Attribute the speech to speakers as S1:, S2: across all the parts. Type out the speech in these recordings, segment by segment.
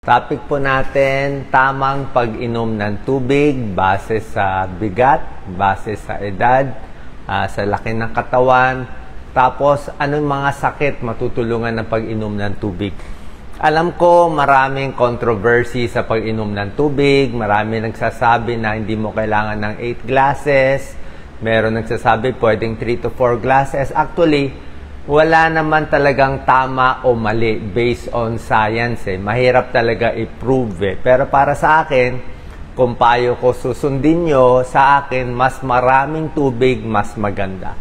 S1: Topic po natin, tamang pag-inom ng tubig base sa bigat, base sa edad, sa laki ng katawan. Tapos, anong mga sakit matutulungan ng pag-inom ng tubig? Alam ko, maraming controversy sa pag-inom ng tubig. Marami nagsasabi na hindi mo kailangan ng 8 glasses. Meron nagsasabi pwedeng 3 to 4 glasses. Actually, wala naman talagang tama o mali based on science. Mahirap talaga i-prove. Pero para sa akin, kung payo ko susundin nyo, sa akin, mas maraming tubig, mas maganda.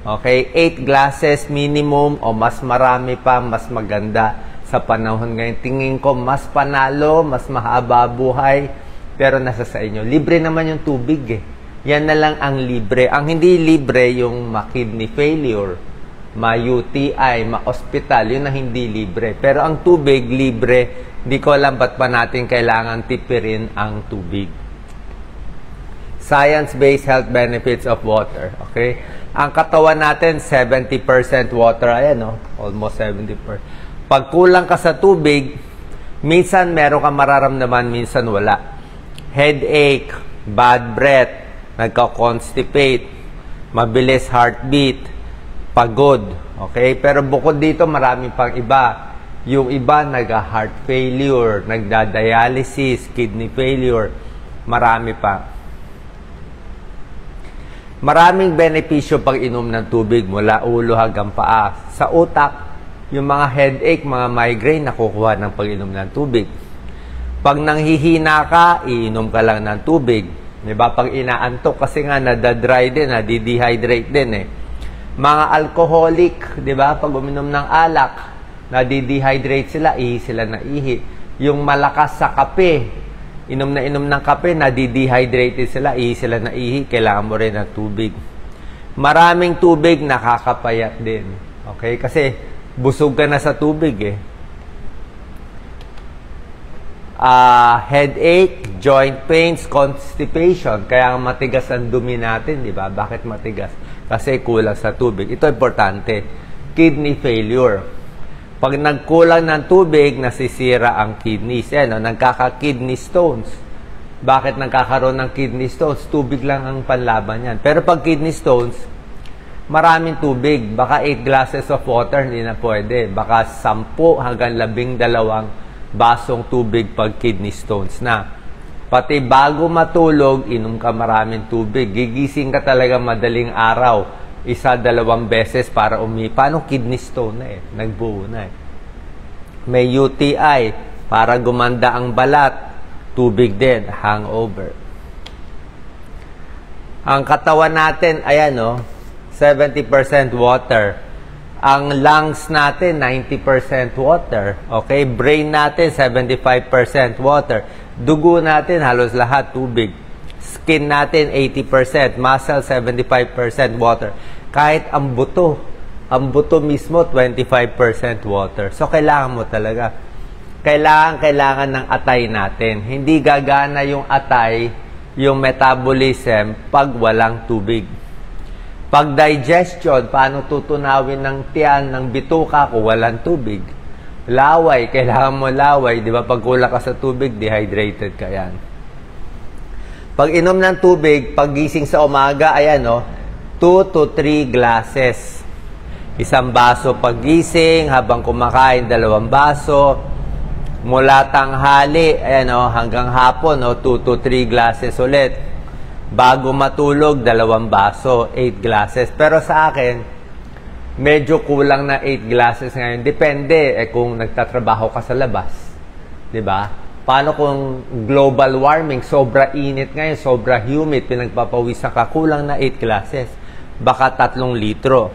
S1: Okay? 8 glasses minimum o mas marami pa, mas maganda. Sa panahon ngayon, tingin ko, mas panalo, mas mahaba buhay. Pero nasa sa inyo. Libre naman yung tubig Yan na lang ang libre. Ang hindi libre, yung kidney failure, ma-UTI, ma-hospital, yun na hindi libre. Pero ang tubig, libre. Hindi ko alam ba't pa natin kailangan tipirin ang tubig. Science-based health benefits of water. Okay? Ang katawan natin, 70% water. Ayan, almost 70%. Pag kulang ka sa tubig, minsan meron ka mararamdaman, minsan wala. Headache, bad breath, nagka-constipate, mabilis heartbeat, pagod. Okay? Pero bukod dito, marami pang iba. Yung iba, nag-heart failure, nagda-dialysis, kidney failure. Marami pa. Maraming benepisyo pag inom ng tubig mula ulo hanggang paa. Sa utak, yung mga headache, mga migraine, nakukuha ng pag-inom ng tubig. Pag nanghihina ka, iinom ka lang ng tubig. Diba? Pag inaantok, kasi nga nadadry din, nadidehydrate din Mga alcoholic, di ba? Pag uminom ng alak, nadidehydrate sila, ihi sila na ihi. Yung malakas sa kape, inom ng kape, nadidehydrated sila, ihi sila na ihi, kailangan mo rin ng tubig. Maraming tubig, nakakapayat din. Okay? Kasi busog ka na sa tubig headache, joint pains, constipation. Kaya matigas ang dumi natin, di ba? Bakit matigas? Kasi kulang sa tubig. Ito importante. Kidney failure. Pag nagkulang ng tubig, nasisira ang kidneys. Nagkaka-kidney stones. Bakit nagkakaroon ng kidney stones? Tubig lang ang panlaban yan. Pero pag kidney stones, maraming tubig. Baka 8 glasses of water, hindi na pwede. Baka 10 hanggang 12 basong tubig pag kidney stones na. Pati bago matulog, inom ka maraming tubig. Gigising ka talaga madaling araw. 1-2 beses para Paano kidney stone na Nagbuo na May UTI. Para gumanda ang balat. Tubig din. Hangover. Ang katawan natin, ayan 70% water. Ang lungs natin, 90% water. Okay? Brain natin, 75% water. Dugo natin, halos lahat tubig. Skin natin, 80%. Muscle, 75% water. Kahit ang buto mismo, 25% water. So, kailangan mo talaga. Kailangan ng atay natin. Hindi gagana yung atay, yung metabolism, pag walang tubig. Pag digestion, paano tutunawin ng tiyan, ng bituka kung walang tubig? Laway, kailangan mo laway. Di ba? Pag kulang ka sa tubig, dehydrated ka yan. Pag inom ng tubig, paggising sa umaga, ayan 2 to 3 glasses. 1 baso paggising, habang kumakain, 2 baso. Mula tanghali, ayan hanggang hapon, 2 to 3 glasses ulit. Bago matulog, 2 baso, 8 glasses. Pero sa akin, medyo kulang na 8 glasses ngayon. Depende kung nagtatrabaho ka sa labas. Diba? Paano kung global warming, sobra init ngayon, sobra humid, pinagpapawisan ka, kulang na 8 glasses. Baka 3 litro.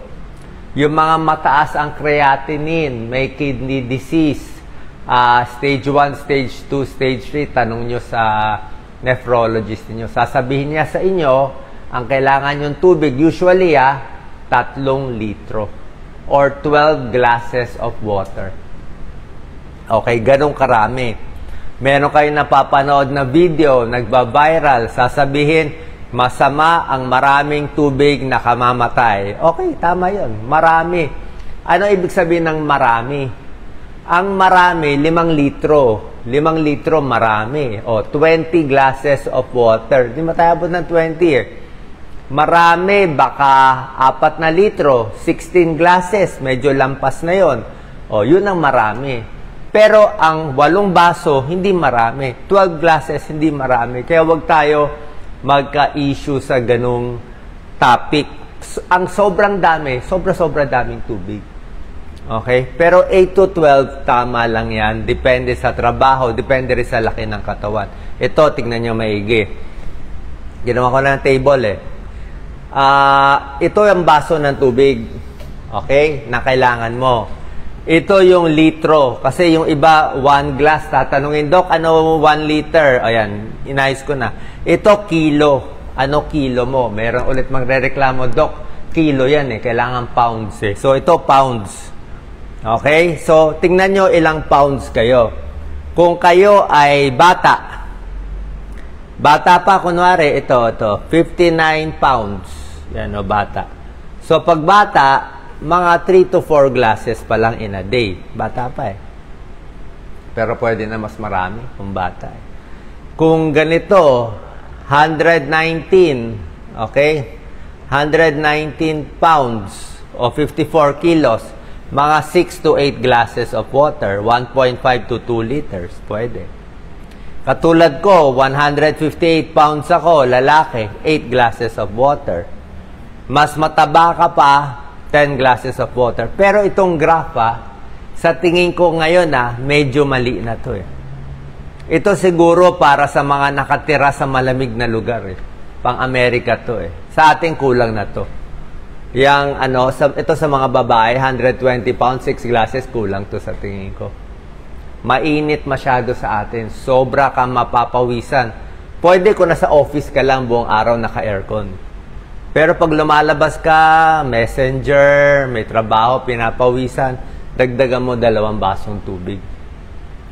S1: Yung mga mataas ang creatinine, may kidney disease, stage 1, stage 2, stage 3, tanong nyo sa nephrologist niyo. Sasabihin niya sa inyo, ang kailangan yung tubig, usually 3 litro or 12 glasses of water. Okay, ganun karami. Meron kayong napapanood na video, nagba-viral, sasabihin, masama ang maraming tubig na kamamatay. Okay, tama yun. Marami. Ano ibig sabihin ng marami? Ang marami, 5 litro. 5 litro, marami. O, 20 glasses of water. Di matayabot ng 20 eh. Marami, baka 4 na litro. 16 glasses, medyo lampas na yon. O, yun ang marami. Pero ang 8 baso, hindi marami. 12 glasses, hindi marami. Kaya wag tayo magka-issue sa ganung topic. Ang sobrang dami, sobra-sobra daming tubig. Okay? Pero 8 to 12, tama lang yan. Depende sa trabaho, depende rin sa laki ng katawan. Ito, tignan nyo maigi. Ginawa ko na ng table eh. Ito yung baso ng tubig. Okay? Na kailangan mo. Ito yung litro. Kasi yung iba, 1 glass. Tatanungin, Dok, ano 1 liter? Ayan, inayos ko na. Ito, kilo. Ano kilo mo? Meron ulit magre-reklamo, Dok, kilo yan eh. Kailangan pounds eh. So, ito, pounds. Okay? So, tingnan nyo ilang pounds kayo. Kung kayo ay bata. Bata pa, kunwari, ito, 59 pounds. Yan o, bata. So, pag bata, mga 3 to 4 glasses pa lang in a day. Bata pa eh. Pero pwede na mas marami kung bata eh. Kung ganito, 119, okay? 119 pounds o 54 kilos, mga 6 to 8 glasses of water, 1.5 to 2 liters, pwede. Katulad ko, 158 pounds ako, lalaki, 8 glasses of water. Mas mataba ka pa, 10 glasses of water. Pero itong graph, sa tingin ko ngayon, medyo mali na to eh. Ito siguro para sa mga nakatira sa malamig na lugar eh. Pang-Amerika to eh. Sa ating kulang na to. Yang ito sa mga babae, 120 pounds, 6 glasses, kulang to sa tingin ko. Mainit masyado sa atin. Sobra kang mapapawisan. Pwede kung nasa office ka lang buong araw naka-aircon. Pero pag lumalabas ka, messenger, may trabaho, pinapawisan, dagdagan mo 2 basong tubig.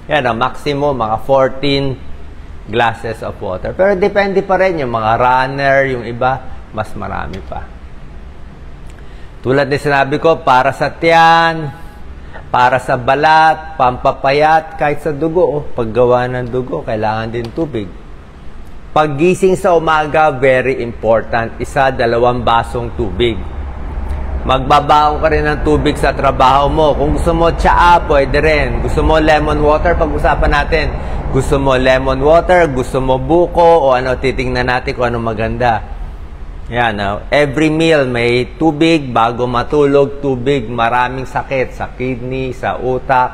S1: Yan ang maximum, mga 14 glasses of water. Pero depende pa rin yung mga runner, yung iba, mas marami pa. Tulad na sinabi ko, para sa tiyan, para sa balat, pampapayat, kahit sa dugo. Paggawa ng dugo, kailangan din tubig. Paggising sa umaga, very important. 1-2 basong tubig. Magbabaon ka rin ng tubig sa trabaho mo. Kung gusto mo tsaa, pwede rin. Gusto mo lemon water, pag-usapan natin. Gusto mo lemon water, gusto mo buko, o ano, titingnan natin kung ano maganda. Yan, every meal may tubig, bago matulog, tubig, maraming sakit, sa kidney, sa utak,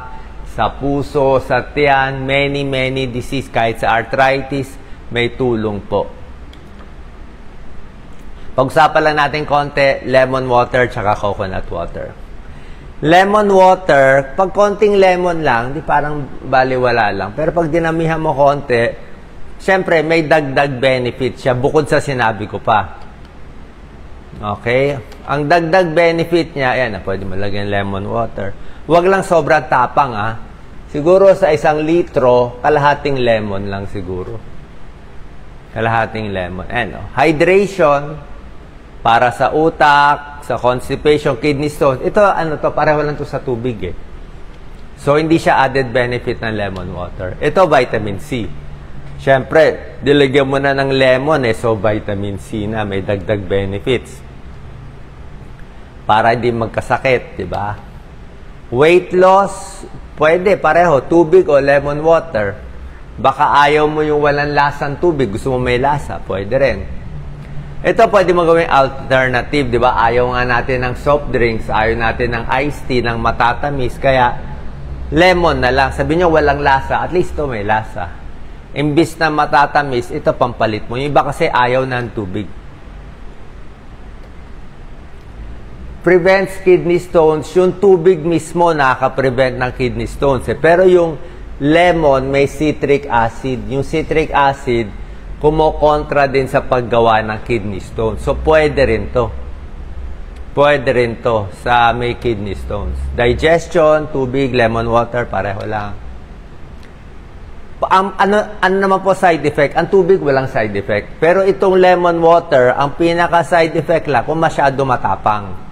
S1: sa puso, sa tiyan, many disease, kahit sa arthritis, may tulong po. Pag-usapan lang natin konti, lemon water tsaka coconut water. Lemon water, pag konting lemon lang, di parang baliwala lang. Pero pag dinamihan mo konti, syempre may dagdag benefit siya bukod sa sinabi ko pa. Okay? Ang dagdag benefit niya, ayan, pwede mo lagyan lemon water. Huwag lang sobrang tapang, Siguro sa 1 litro, kalahating lemon lang siguro. Kalahating lemon. Ayan, hydration, para sa utak, sa constipation, kidney stones. Ito, pareho lang to sa tubig eh. So, hindi siya added benefit ng lemon water. Ito, vitamin C. Siyempre, dilagyan mo na ng lemon eh, so vitamin C na, may dagdag benefits. Para hindi magkasakit, di ba? Weight loss, pwede, pareho, tubig o lemon water. Baka ayaw mo yung walang lasang tubig, gusto mo may lasa, pwede rin. Ito pwede mo gawing alternative, di ba? Ayaw nga natin ng soft drinks, ayaw natin ng iced tea, ng matatamis, kaya lemon na lang. Sabi nyo, walang lasa, at least ito may lasa. Imbis na matatamis, ito pampalit mo. Yung iba kasi ayaw ng tubig. Prevents kidney stones. Yung tubig mismo nakaka-prevent ng kidney stones. Pero yung lemon may citric acid. Yung citric acid, kumokontra din sa paggawa ng kidney stones. So, pwede rin to. Pwede rin to sa may kidney stones. Digestion, tubig, lemon water, pareho lang. Ano naman po side effect? Ang tubig walang side effect. Pero itong lemon water, ang pinaka side effect lang kung masyado matapang.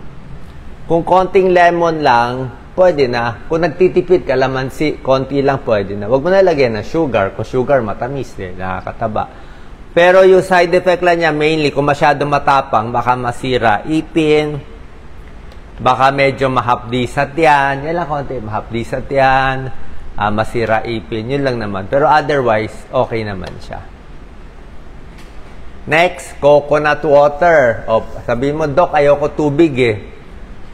S1: Kung konting lemon lang, pwede na. Kung nagtitipid kalamansi, konti lang pwede na. Huwag mo na lagyan ng sugar. Kung sugar, matamis din, nakakataba. Pero yung side effect lang niya, mainly, kung masyado matapang, baka masira ipin, baka medyo mahapdisat yan. Yan lang konti, mahapdisat yan, masira ipin, yun lang naman. Pero otherwise, okay naman siya. Next, coconut water. O, sabihin mo, Doc, ayoko tubig eh.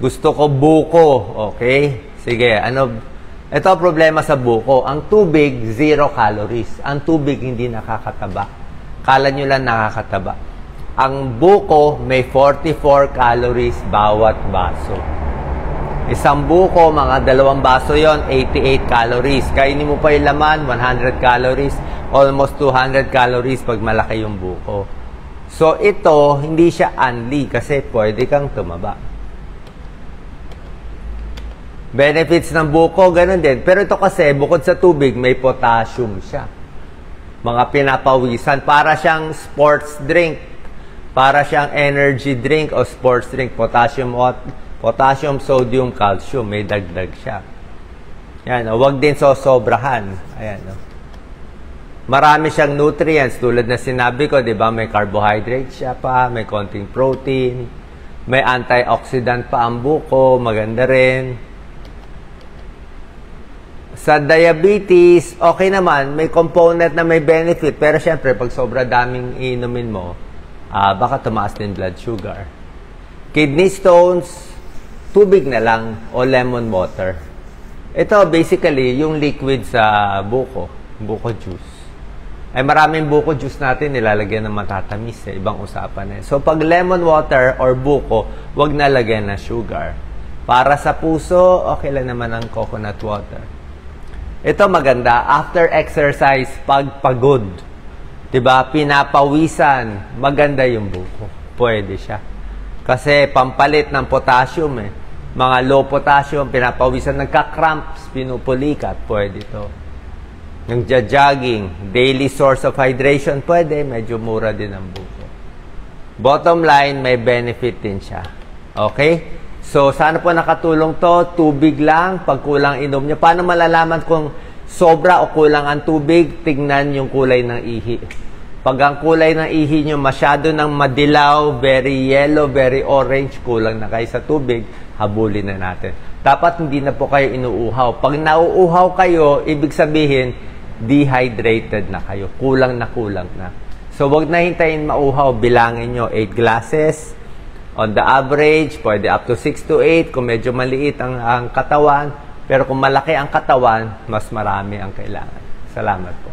S1: Gusto ko buko. Okay? Sige, ito ang problema sa buko. Ang tubig, 0 calories. Ang tubig hindi nakakataba. Kala nyo lang nakakataba. Ang buko, may 44 calories bawat baso. Isang buko, mga 2 baso yon, 88 calories. Kainin mo pa yung laman, 100 calories. Almost 200 calories pag malaki yung buko. So, ito, hindi siya unli kasi pwede kang tumaba. Benefits ng buko, ganun din. Pero ito kasi, bukod sa tubig, may potassium siya. Mga pinapawisan. Para siyang sports drink. Para siyang energy drink o sports drink. Potassium, sodium, calcium. May dagdag siya. Yan, huwag din sosobrahan. Ayan, no? Marami siyang nutrients. Tulad na sinabi ko, di ba? May carbohydrate siya pa. May konting protein. May antioxidant pa ang buko. Maganda rin. Sa diabetes, okay naman, may component na may benefit. Pero syempre, pag sobra daming inumin mo, baka tumaas din blood sugar. Kidney stones, tubig na lang o lemon water. Ito, basically, yung liquid sa buko juice. Ay maraming buko juice natin nilalagyan ng matatamis. Ibang usapan eh. So, pag lemon water or buko, wag na lagyan ng sugar. Para sa puso, okay lang naman ang coconut water. Ito maganda, after exercise, pag pagod, diba, pinapawisan, maganda yung buko. Pwede siya. Kasi pampalit ng potassium eh. Mga low potassium, pinapawisan, nagka-cramps, pinupulikat, pwede to. Yung jogging, daily source of hydration, pwede, medyo mura din ang buko. Bottom line, may benefit din siya. Okay? So, sana po nakatulong to. Tubig lang, pag kulang inom nyo. Paano malalaman kung sobra o kulang ang tubig? Tignan yung kulay ng ihi. Pag ang kulay ng ihi nyo masyado ng madilaw, very yellow, very orange, kulang na kayo sa tubig, habulin na natin. Dapat hindi na po kayo inuuhaw. Pag nauuhaw kayo, ibig sabihin, dehydrated na kayo. Kulang na. So, wag na hintayin mauhaw. Bilangin nyo 8 glasses. On the average, pwede up to 6 to 8 kung medyo maliit ang katawan. Pero kung malaki ang katawan, mas marami ang kailangan. Salamat po.